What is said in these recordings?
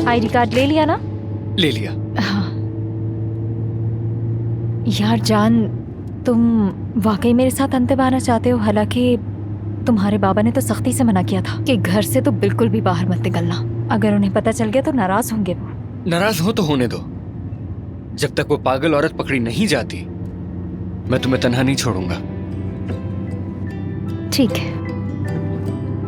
ID card ले लिया ना? ले लिया। हाँ। यार जान, तुम वाकई मेरे साथ अंतिम आना चाहते हो? हालांकि तुम्हारे बाबा ने तो सख्ती से मना किया था कि घर से तो बिल्कुल भी बाहर मत निकलना। अगर उन्हें पता चल गया तो नाराज होंगे वो। नाराज हो तो होने दो। जब तक वो पागल औरत पकड़ी नहीं जाती मैं तुम्हें तन्हा नहीं छोड़ूंगा। ठीक है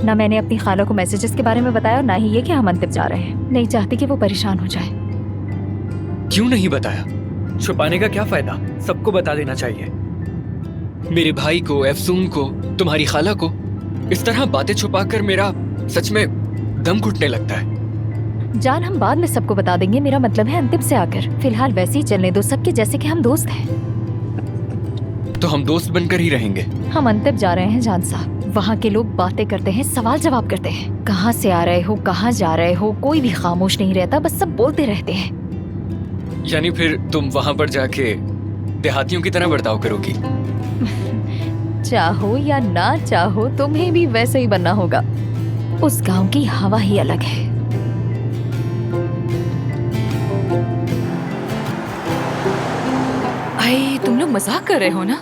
ना, मैंने अपनी खाला को मैसेजेस के बारे में बताया और ना ही ये कि हम अंतिम जा रहे हैं। नहीं चाहती कि वो परेशान हो जाए। क्यों नहीं बताया? छुपाने का क्या फायदा, सबको बता देना चाहिए। मेरे भाई को, अफसून को, तुम्हारी खाला को इस तरह बातें छुपाकर मेरा सच में दम घुटने लगता है। जान, हम बाद में सबको बता देंगे। मेरा मतलब है अंतिम से आकर। फिलहाल वैसे ही चलने दो सबके जैसे कि हम दोस्त हैं। तो हम दोस्त बनकर ही रहेंगे। हम अंतिम जा रहे हैं जान साहब। वहाँ के लोग बातें करते हैं, सवाल जवाब करते हैं। कहाँ से आ रहे हो, कहाँ जा रहे हो, कोई भी खामोश नहीं रहता, बस सब बोलते रहते हैं। यानी फिर तुम वहाँ पर जाके देहातियों की तरह बर्ताव करोगी? चाहो या ना चाहो तुम्हें भी वैसे ही बनना होगा। उस गांव की हवा ही अलग है। भाई तुम लोग मजाक कर रहे हो ना?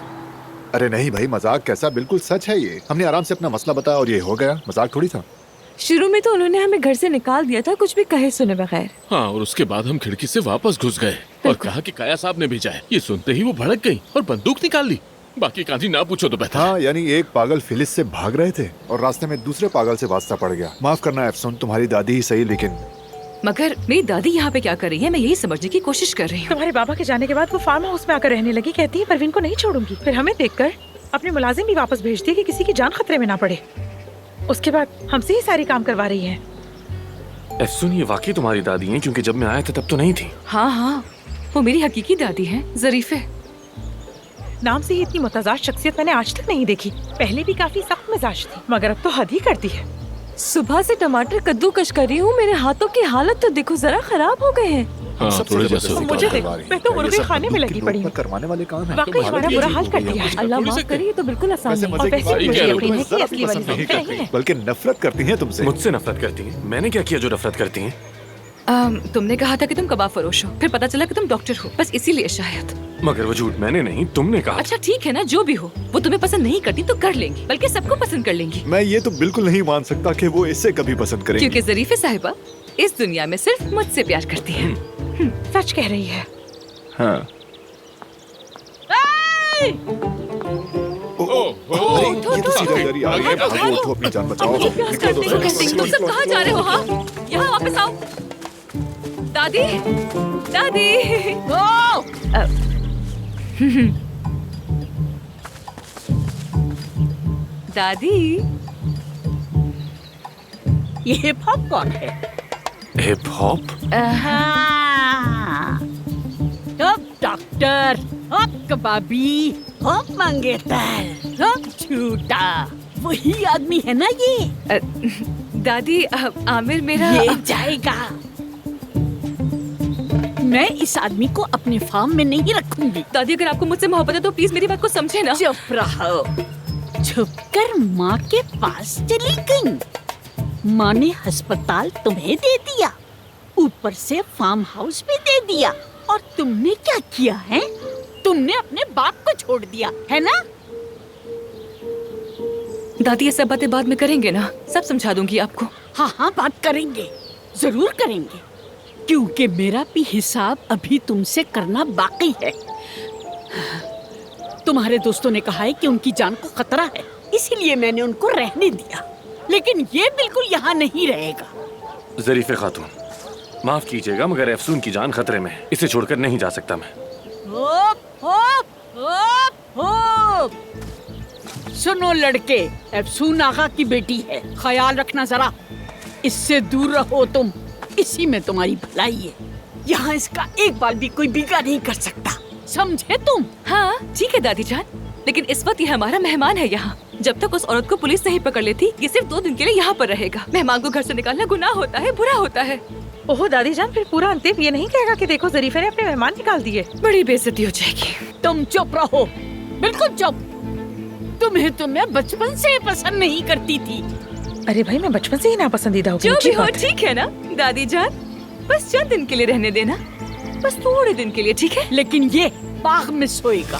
अरे नहीं भाई, मजाक कैसा, बिल्कुल सच है ये। हमने आराम से अपना मसला बताया और ये हो गया, मजाक थोड़ी था। शुरू में तो उन्होंने हमें घर से निकाल दिया था, कुछ भी कहे सुने बगैर। हाँ, और उसके बाद हम खिड़की से वापस घुस गए और कहा कि काया साहब ने भेजा है। ये सुनते ही वो भड़क गई और बंदूक निकाल ली। बाकी कहानी ना पूछो तो बेहतर। हाँ, यानी एक पागल फिलिस से भाग रहे थे और रास्ते में दूसरे पागल से वास्ता पड़ गया। माफ करना अफसून, तुम्हारी दादी ही सही, लेकिन मगर मेरी दादी यहाँ पे क्या कर रही है, मैं यही समझने की कोशिश कर रही हूँ। तुम्हारे बाबा के जाने के बाद वो फार्म हाउस में आकर रहने लगी। कहती है परवीन को नहीं छोड़ूंगी। फिर हमें देखकर अपने मुलाजिम भी वापस भेज दिए कि किसी की जान खतरे में ना पड़े। उसके बाद हमसे ही सारी काम करवा रही है। अफसून, ये वाकई तुम्हारी दादी है? क्योंकि जब मैं आया था तब तो नहीं थी। हाँ हाँ, वो मेरी हकीकी दादी है, जरीफे। नाम से ही इतनी मुतजाज शख्सियत मैंने आज तक नहीं देखी। पहले भी काफी सख्त मिजाज थी, मगर अब तो हद ही करती है। सुबह से टमाटर कद्दूकश कर रही हूँ, मेरे हाथों की हालत तो देखो जरा खराब हो गए हैं। हाँ, सबसे थोड़े जबरदस्त जैसे काम मुझे करवा देखो, रही है। मैं तो मुर्गे ये सब खाने में बंदूक लगी की पड़ी नोक हूँ। पर करवाने वाले काम है। वाकई हमारा बुरा हाल कर दिया है। अल्लाह माफ करे, ये तो बिल्कुल आसान वैसे नहीं। मजे और की वैसे बात भी ये मुझे है, यकीन है कि जरा असली भी वाली पसंद नहीं नहीं करती, है। बल्कि नफरत करती हैं तुमसे। मुझसे नफरत करती हैं? मैंने क्या किया जो नफरत करती हैं? तुमने कहा था कि तुम कबाब फरोश हो, फिर पता चला कि तुम डॉक्टर हो, बस इसीलिए शायद। मगर वो झूठ मैंने नहीं, तुमने कहा। अच्छा ठीक है ना, जो भी हो, वो तुम्हें पसंद नहीं करती तो कर लेंगी, बल्कि सबको पसंद कर लेंगी। मैं ये तो बिल्कुल नहीं मान सकता कि वो इससे कभी पसंद करेंगी। क्योंकि जरीफे साहिबा इस दुनिया में सिर्फ मुझसे प्यार करती है। सच कह रही है। हाँ। अरे, ये तो सीधा इधर ही आ गए। भागो, उठो, अपनी जान बचाओ। निकलो दो तुम सब कहाँ जा रहे हो? हाँ, यहाँ वापस आओ। दादी, दादी। दादी, ये हिप हॉप कौन है? Hip hop? अब डॉक्टर, अब कबाबी, अब मंगेतर, अब झूठा, वही आदमी है ना ये? दादी, आमिर मेरा ये जाएगा। मैं इस आदमी को अपने फार्म में नहीं रखूंगी। दादी, अगर आपको मुझसे मोहब्बत है तो प्लीज मेरी बात को समझे ना। चुप रहो। छुपकर माँ के पास चली गई। माँ ने अस्पताल तुम्हें दे दिया, ऊपर से फार्म हाउस भी दे दिया, और तुमने क्या किया है? तुमने अपने बाप को छोड़ दिया है ना? दादी, ये सब बातें बाद में करेंगे ना, सब समझा दूंगी आपको। हाँ हाँ, बात करेंगे, जरूर करेंगे, क्योंकि मेरा भी हिसाब अभी तुमसे करना बाकी है। तुम्हारे दोस्तों ने कहा है कि उनकी जान को खतरा है, इसीलिए मैंने उनको रहने दिया, लेकिन ये बिल्कुल यहाँ नहीं रहेगा। जरीफे खातून, माफ कीजिएगा मगर अफसून की जान खतरे में है। इसे छोड़कर नहीं जा सकता मैं। Hope, hope, hope, hope. सुनो लड़के, अफसून आगा की बेटी है, ख्याल रखना जरा, इससे दूर रहो तुम, इसी में तुम्हारी भलाई है। यहाँ इसका एक बाल भी कोई बिगाड़ नहीं कर सकता, समझे तुम? हाँ ठीक है दादी जान, लेकिन इस वक्त ये हमारा मेहमान है यहाँ। जब तक उस औरत को पुलिस नहीं पकड़ लेती, ये सिर्फ 2 दिन के लिए यहाँ पर रहेगा। मेहमान को घर से निकालना गुनाह होता है, बुरा होता है। ओहो दादी जान, फिर पूरा अंतिम ये नहीं कहेगा कि देखो जरीफे ने अपने मेहमान निकाल दिए। बड़ी बेइज्जती हो जाएगी। तुम चुप रहो, बिल्कुल चुप। तुम्हें तो मैं बचपन से पसंद नहीं करती थी। अरे भाई, मैं बच्चपन से ही नापसंदीदा हो गई। जो भी अच्छी हो बात है। ठीक है ना दादी जान? बस चंद दिन के लिए रहने देना, बस थोड़े दिन के लिए, ठीक है? लेकिन ये बाग में सोएगा।